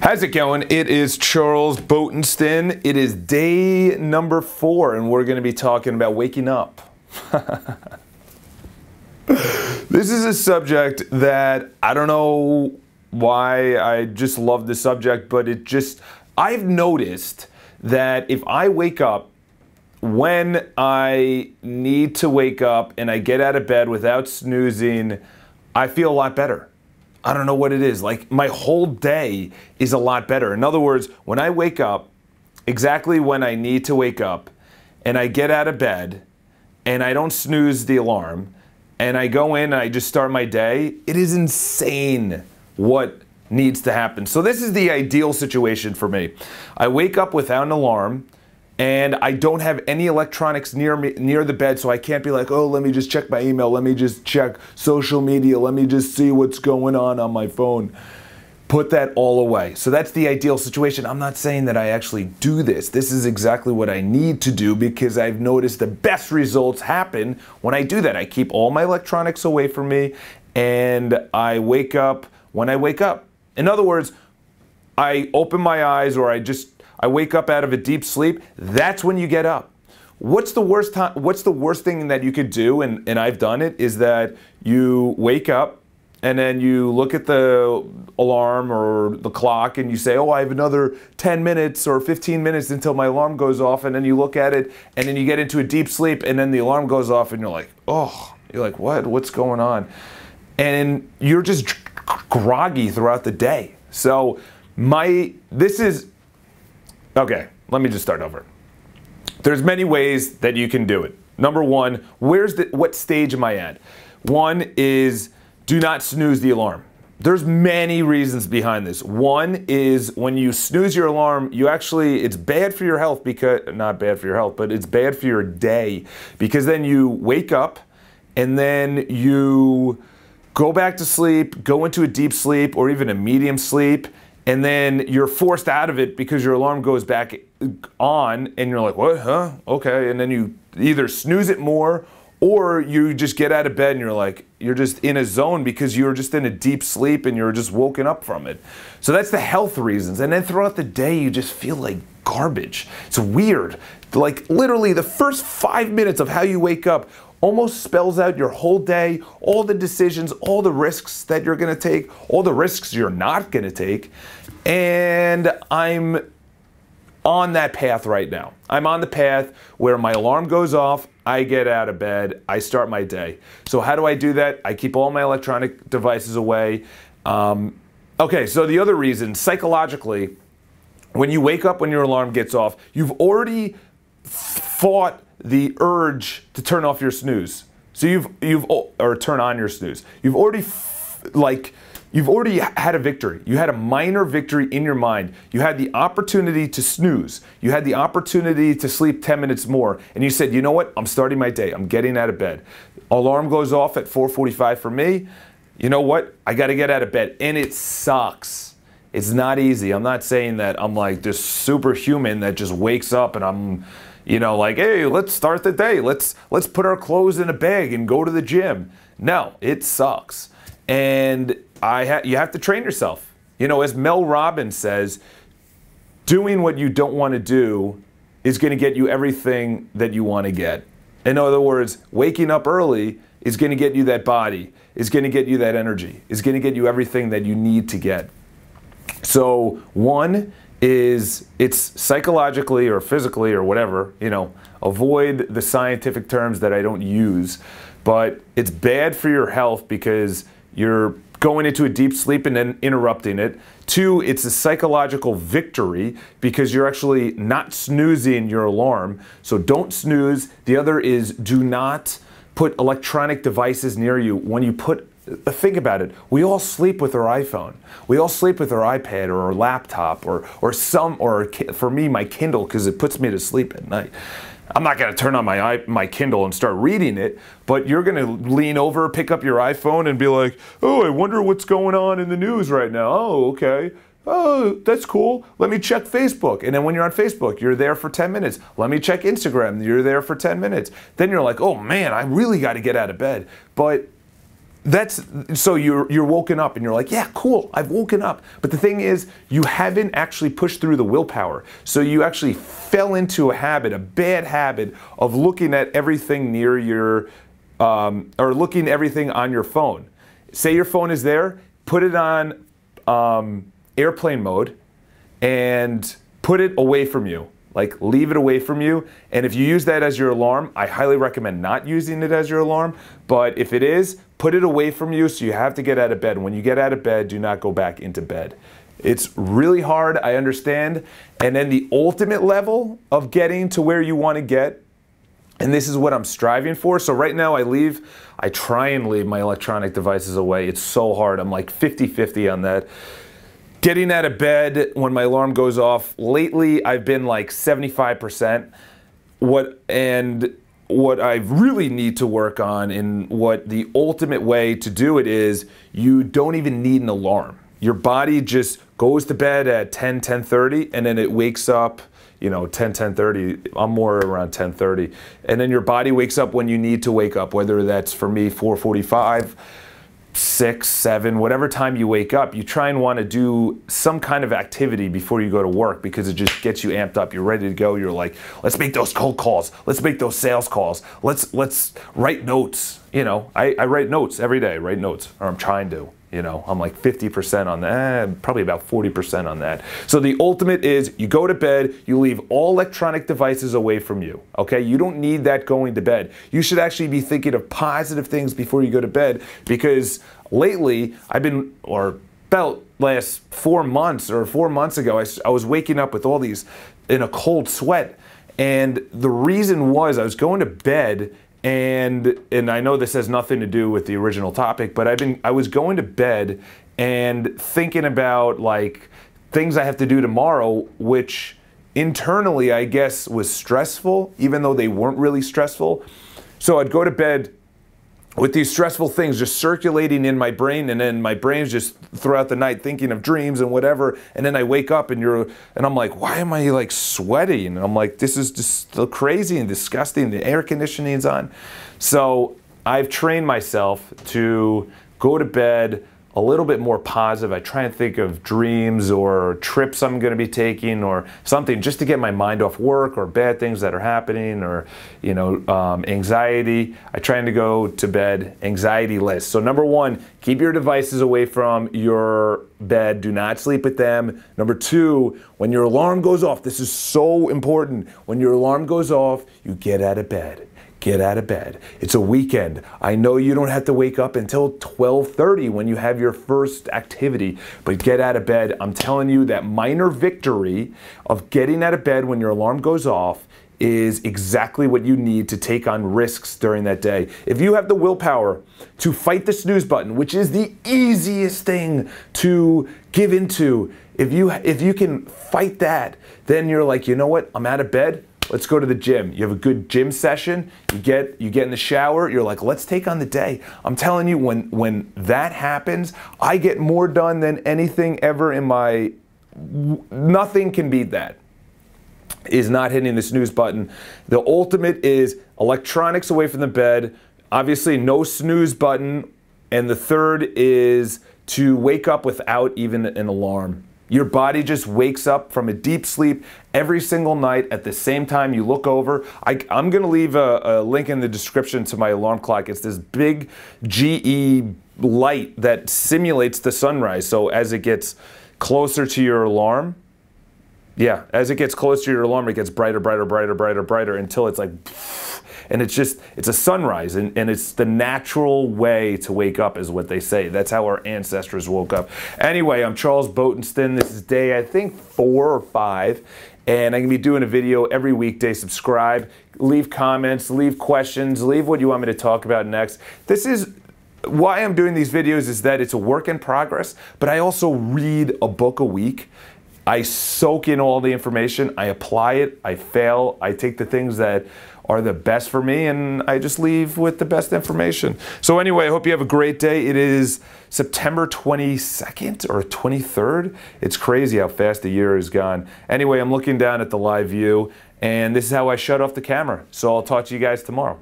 How's it going? It is Charles Botenstein. It is day number 4, and we're going to be talking about waking up. This is a subject that I don't know why I just love the subject, but I've noticed that if I wake up when I need to wake up and I get out of bed without snoozing, I feel a lot better. I don't know what it is. Like, my whole day is a lot better. In other words, when I wake up, exactly when I need to wake up, and I get out of bed, and I don't snooze the alarm, and I go in and I just start my day, it is insane what needs to happen. So this is the ideal situation for me. I wake up without an alarm, and I don't have any electronics near me, near the bed, so I can't be like, oh, let me just check my email, let me just check social media, let me just see what's going on my phone. Put that all away. So that's the ideal situation. I'm not saying that I actually do this. This is exactly what I need to do because I've noticed the best results happen when I do that. I keep all my electronics away from me, and I wake up when I wake up. In other words, I open my eyes, or I wake up out of a deep sleep. That's when you get up. What's the worst thing that you could do, and I've done it, is that you wake up and then you look at the alarm or the clock and you say, oh, I have another 10 minutes or 15 minutes until my alarm goes off, and then you look at it and then you get into a deep sleep and then the alarm goes off and you're like, oh, what's going on? And you're just groggy throughout the day. So okay, let me just start over. There's many ways that you can do it. Number one, what stage am I at? One is do not snooze the alarm. There's many reasons behind this. One is when you snooze your alarm, it's bad for your health not bad for your health, but it's bad for your day, because then you wake up and then you go back to sleep, go into a deep sleep or even a medium sleep, and then you're forced out of it because your alarm goes back on and you're like, what, huh? Okay, and then you either snooze it more or you just get out of bed and you're just in a zone because you're just in a deep sleep and you're just woken up from it. So that's the health reasons. And then throughout the day, you just feel like garbage. It's weird. Like, literally the first 5 minutes of how you wake up almost spells out your whole day, all the decisions, all the risks that you're gonna take, all the risks you're not gonna take. And I'm on that path right now. I'm on the path where my alarm goes off, I get out of bed, I start my day. So how do I do that? I keep all my electronic devices away. Okay, so the other reason, psychologically, when you wake up when your alarm gets off, you've already fought the urge to turn off your snooze. So or turn on your snooze. You've already had a victory. You had a minor victory in your mind. You had the opportunity to snooze. You had the opportunity to sleep 10 minutes more. And you said, you know what? I'm starting my day. I'm getting out of bed. Alarm goes off at 4:45 for me. You know what? I got to get out of bed. And it sucks. It's not easy. I'm not saying that I'm like this superhuman that just wakes up and I'm, like, hey, let's start the day. Let's put our clothes in a bag and go to the gym. No, it sucks. And you have to train yourself. As Mel Robbins says, doing what you don't want to do is going to get you everything that you want to get. In other words, waking up early is going to get you that body, is going to get you that energy, is going to get you everything that you need to get. So one is, it's psychologically or physically or whatever, avoid the scientific terms that I don't use, but it's bad for your health because you're going into a deep sleep and then interrupting it. Two, it's a psychological victory because you're actually not snoozing your alarm, so don't snooze. The other is, do not put electronic devices near you. Think about it. We all sleep with our iPhone. We all sleep with our iPad or our laptop or for me, my Kindle, because it puts me to sleep at night. I'm not going to turn on my Kindle and start reading it, but you're going to lean over, pick up your iPhone and be like, oh, I wonder what's going on in the news right now. Oh, okay. Oh, that's cool. Let me check Facebook. And then when you're on Facebook, you're there for 10 minutes. Let me check Instagram. You're there for 10 minutes. Then you're like, oh man, I really got to get out of bed. But So you're woken up and you're like, yeah, cool, I've woken up. But the thing is, you haven't actually pushed through the willpower. So you actually fell into a habit, a bad habit of looking at everything near your, or looking at everything on your phone. Say your phone is there, put it on airplane mode and put it away from you. Like, leave it away from you. And if you use that as your alarm, I highly recommend not using it as your alarm. But if it is, put it away from you so you have to get out of bed. When you get out of bed, do not go back into bed. It's really hard, I understand. And then the ultimate level of getting to where you want to get, and this is what I'm striving for. So right now I try and leave my electronic devices away. It's so hard. I'm like 50-50 on that. Getting out of bed when my alarm goes off, lately I've been like 75%. What I really need to work on, and what the ultimate way to do it is, you don't even need an alarm. Your body just goes to bed at 10:30, and then it wakes up, you know, 10:30. I'm more around 10:30. And then your body wakes up when you need to wake up, whether that's, for me, 4:45, 6, 7, whatever time you wake up. You try and want to do some kind of activity before you go to work, because it just gets you amped up. You're ready to go. You're like, let's make those cold calls. Let's make those sales calls. Let's write notes. You know, I write notes every day, write notes, or I'm trying to. You know, I'm like 50% on that, probably about 40% on that. So the ultimate is, you go to bed, you leave all electronic devices away from you, okay? You don't need that going to bed. You should actually be thinking of positive things before you go to bed, because lately I've been, or felt last 4 months, or 4 months ago, I was waking up with all these, in a cold sweat. And the reason was, I was going to bed, and I know this has nothing to do with the original topic, but I was going to bed and thinking about like things I have to do tomorrow, which internally I guess was stressful, even though they weren't really stressful. So I'd go to bed with these stressful things just circulating in my brain, and then my brain's just throughout the night thinking of dreams and whatever, and then I wake up and I'm like, why am I like sweating? And I'm like, this is just so crazy and disgusting. The air conditioning's on. So I've trained myself to go to bed a little bit more positive. I try and think of dreams or trips I'm going to be taking or something, just to get my mind off work or bad things that are happening, or, you know, anxiety. I try to go to bed anxiety-less. So number one, keep your devices away from your bed. Do not sleep with them. Number two, when your alarm goes off, this is so important. When your alarm goes off, you get out of bed. Get out of bed. It's a weekend. I know you don't have to wake up until 12:30 when you have your first activity, but get out of bed. I'm telling you, that minor victory of getting out of bed when your alarm goes off is exactly what you need to take on risks during that day. If you have the willpower to fight the snooze button, which is the easiest thing to give into, if you can fight that, then you're like, you know what? I'm out of bed. Let's go to the gym. You have a good gym session. You get in the shower. You're like, let's take on the day. I'm telling you, when that happens, I get more done than anything ever in my. Nothing can beat that. Is not hitting the snooze button. The ultimate is electronics away from the bed. Obviously, no snooze button. And the third is to wake up without even an alarm. Your body just wakes up from a deep sleep every single night at the same time you look over. I'm going to leave a link in the description to my alarm clock. It's this big GE light that simulates the sunrise. So as it gets closer to your alarm, as it gets closer to your alarm, it gets brighter, brighter, brighter, brighter, brighter, until it's like, and it's a sunrise, and it's the natural way to wake up, is what they say. That's how our ancestors woke up. Anyway, I'm Charles Botenston. This is day, I think, 4 or 5, and I'm going to be doing a video every weekday. Subscribe, leave comments, leave questions, leave what you want me to talk about next. This is why I'm doing these videos, is that it's a work in progress, but I also read a book a week. I soak in all the information, I apply it, I fail, I take the things that are the best for me, and I just leave with the best information. So anyway, I hope you have a great day. It is September 22nd or 23rd. It's crazy how fast the year has gone. Anyway, I'm looking down at the live view, and this is how I shut off the camera. So I'll talk to you guys tomorrow.